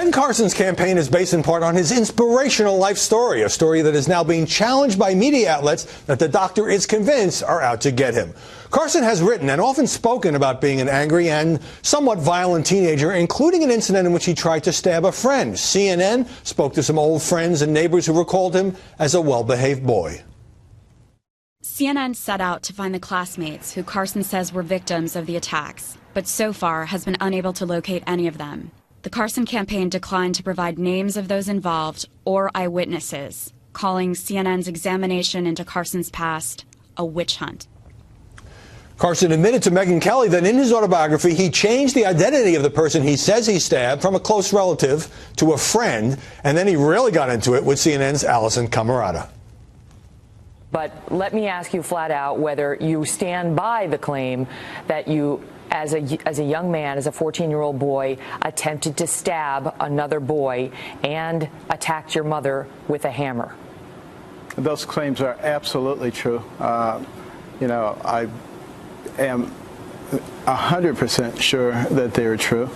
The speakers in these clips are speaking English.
Ben Carson's campaign is based in part on his inspirational life story, a story that is now being challenged by media outlets that the doctor is convinced are out to get him. Carson has written and often spoken about being an angry and somewhat violent teenager, including an incident in which he tried to stab a friend. CNN spoke to some old friends and neighbors who recalled him as a well-behaved boy. CNN set out to find the classmates who Carson says were victims of the attacks, but so far has been unable to locate any of them. The Carson campaign declined to provide names of those involved or eyewitnesses, calling CNN's examination into Carson's past a witch hunt. Carson admitted to Megyn Kelly that in his autobiography he changed the identity of the person he says he stabbed from a close relative to a friend, and then he really got into it with CNN's Allison Camerata. But let me ask you flat out whether you stand by the claim that you, as a young man, as a 14-year-old boy, attempted to stab another boy and attacked your mother with a hammer. Those claims are absolutely true. I am 100% sure that they are true.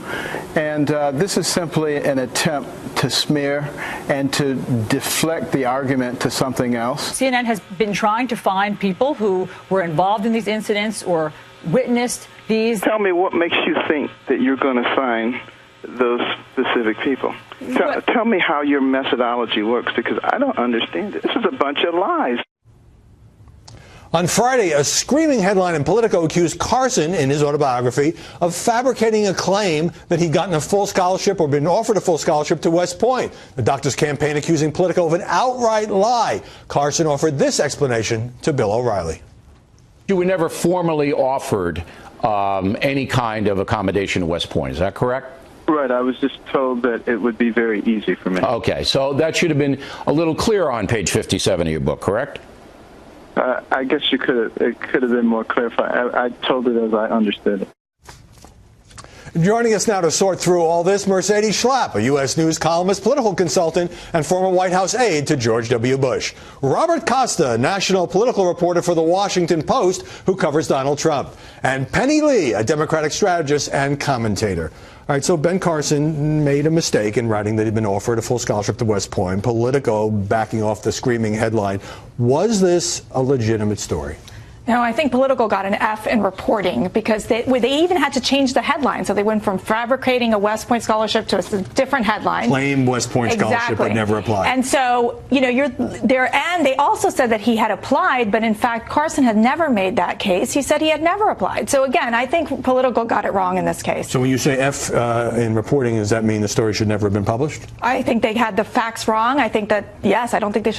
And this is simply an attempt to smear and to deflect the argument to something else. CNN has been trying to find people who were involved in these incidents or witnessed these. Tell me what makes you think that you're going to find those specific people. Tell me how your methodology works, because I don't understand it. This is a bunch of lies. On Friday, a screaming headline in Politico accused Carson, in his autobiography, of fabricating a claim that he'd gotten a full scholarship or been offered a full scholarship to West Point. The doctor's campaign accusing Politico of an outright lie. Carson offered this explanation to Bill O'Reilly. You were never formally offered any kind of accommodation to West Point. Is that correct? Right. I was just told that it would be very easy for me. Okay. So that should have been a little clearer on page 57 of your book, correct? I guess it could have been more clarified. I told it as I understood it. Joining us now to sort through all this, Mercedes Schlapp, a U.S. News columnist, political consultant, and former White House aide to George W. Bush. Robert Costa, national political reporter for The Washington Post, who covers Donald Trump. And Penny Lee, a Democratic strategist and commentator. All right, so Ben Carson made a mistake in writing that he'd been offered a full scholarship to West Point. Politico backing off the screaming headline. Was this a legitimate story? No, I think Politico got an F in reporting because they even had to change the headline. So they went from fabricating a West Point scholarship to a different headline. Claim West Point scholarship but never applied. And so, you're there. And they also said that he had applied, but in fact, Carson had never made that case. He said he had never applied. So again, I think Politico got it wrong in this case. So when you say F in reporting, does that mean the story should never have been published? I think they had the facts wrong. I think that, yes, I don't think they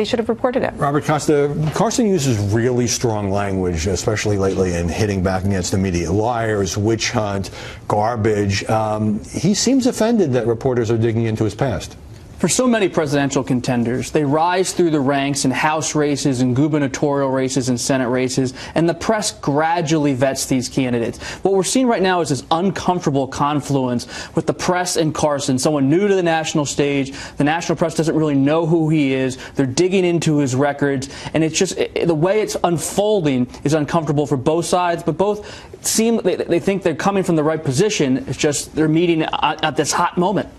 should have reported it. Robert Costa, Carson uses really strong language, especially lately, in hitting back against the media. Liars, witch hunt, garbage. He seems offended that reporters are digging into his past. For so many presidential contenders, they rise through the ranks in House races and gubernatorial races and Senate races, and the press gradually vets these candidates. What we're seeing right now is this uncomfortable confluence with the press and Carson, someone new to the national stage. The national press doesn't really know who he is. They're digging into his records, and it's just the way it's unfolding is uncomfortable for both sides, but both seem they think they're coming from the right position. It's just they're meeting at this hot moment.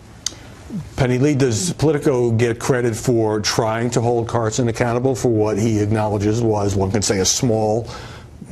Penny Lee, does Politico get credit for trying to hold Carson accountable for what he acknowledges was, one can say, a small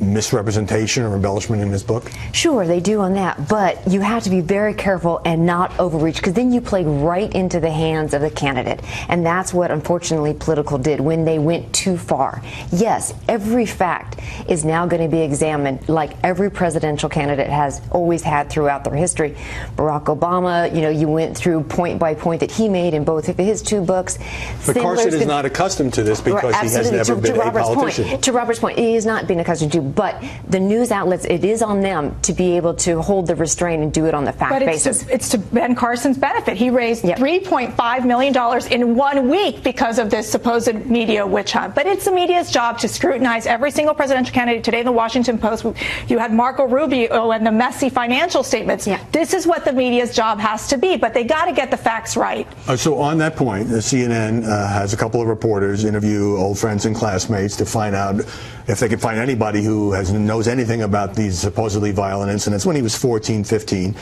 misrepresentation or embellishment in his book? Sure, they do on that, but you have to be very careful and not overreach, because then you play right into the hands of the candidate, and that's what unfortunately Politico did when they went too far. Yes, every fact is now going to be examined like every presidential candidate has always had throughout their history. Barack Obama, you went through point by point that he made in both of his two books. But Carson is not accustomed to this because he has never been a politician. To Robert's point, he has not been accustomed to. But the news outlets, it is on them to be able to hold the restraint and do it on the fact basis. It's to Ben Carson's benefit. He raised $3.5 million in 1 week because of this supposed media witch hunt. But it's the media's job to scrutinize every single presidential candidate. Today in the Washington Post, you had Marco Rubio and the messy financial statements. This is what the media's job has to be, but they got to get the facts right. So on that point, the CNN has a couple of reporters interview old friends and classmates to find out if they can find anybody who who knows anything about these supposedly violent incidents when he was 14, 15.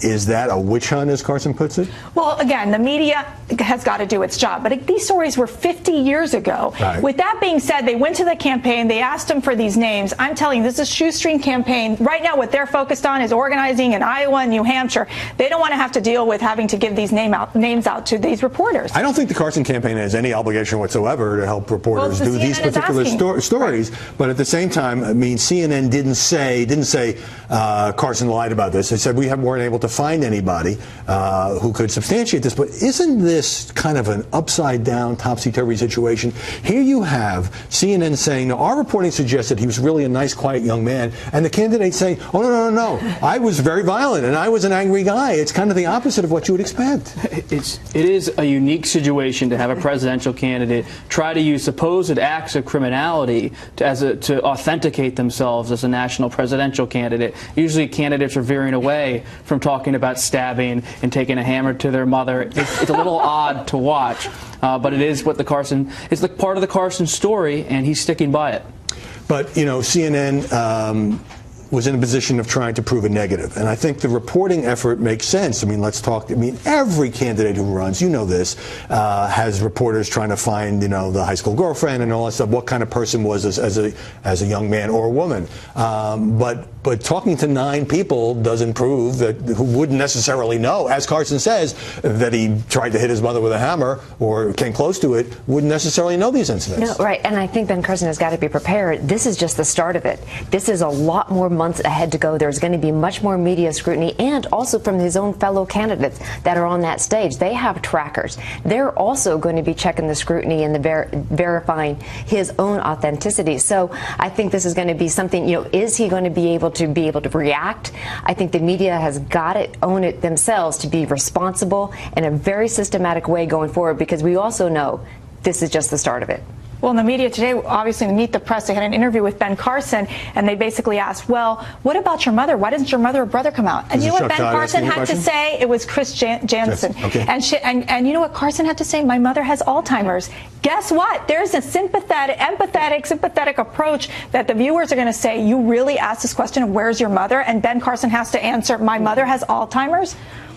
Is that a witch hunt, as Carson puts it? Well, again, the media has got to do its job. But these stories were 50 years ago. Right. With that being said, they went to the campaign. They asked them for these names. I'm telling you, this is a shoestring campaign. Right now, what they're focused on is organizing in Iowa and New Hampshire. They don't want to have to deal with having to give these names out to these reporters. I don't think the Carson campaign has any obligation whatsoever to help reporters do these particular stories. Right. But at the same time, I mean, CNN didn't say Carson lied about this. They said we weren't able to find anybody who could substantiate this. But isn't this kind of an upside-down, topsy-turvy situation? Here you have CNN saying, no, our reporting suggested he was really a nice, quiet young man, and the candidate saying, oh, no, I was very violent and I was an angry guy. It's kind of the opposite of what you would expect. It is a unique situation to have a presidential candidate try to use supposed acts of criminality to authenticate themselves as a national presidential candidate. Usually candidates are veering away from talking about stabbing and taking a hammer to their mother. It's a little odd to watch, but it is what it's like part of the Carson story, and he's sticking by it. But, you know, CNN was in a position of trying to prove a negative. And I think the reporting effort makes sense. I mean, every candidate who runs, you know this, has reporters trying to find, the high school girlfriend and all that stuff, what kind of person was as a young man or a woman. But talking to 9 people doesn't prove that who wouldn't necessarily know, as Carson says, that he tried to hit his mother with a hammer or came close to it, wouldn't necessarily know these incidents. No, right. And I think Ben Carson has got to be prepared. This is just the start of it. This is a lot more months ahead to go. There's going to be much more media scrutiny, and also from his own fellow candidates that are on that stage. They have trackers. They're also going to be checking the scrutiny and verifying his own authenticity. So I think this is going to be something, is he going to be able to react? I think the media has got to own it themselves to be responsible in a very systematic way going forward, because we also know this is just the start of it. Well, in the media today, obviously, in Meet the Press, they had an interview with Ben Carson, and they basically asked, well, what about your mother? Why doesn't your mother or brother come out? And you know what Ben Carson had to say? It was Chris Jansen. Okay. And you know what Carson had to say? My mother has Alzheimer's. Guess what? There's a sympathetic approach that the viewers are going to say, you really asked this question of where's your mother? And Ben Carson has to answer, my mother has Alzheimer's.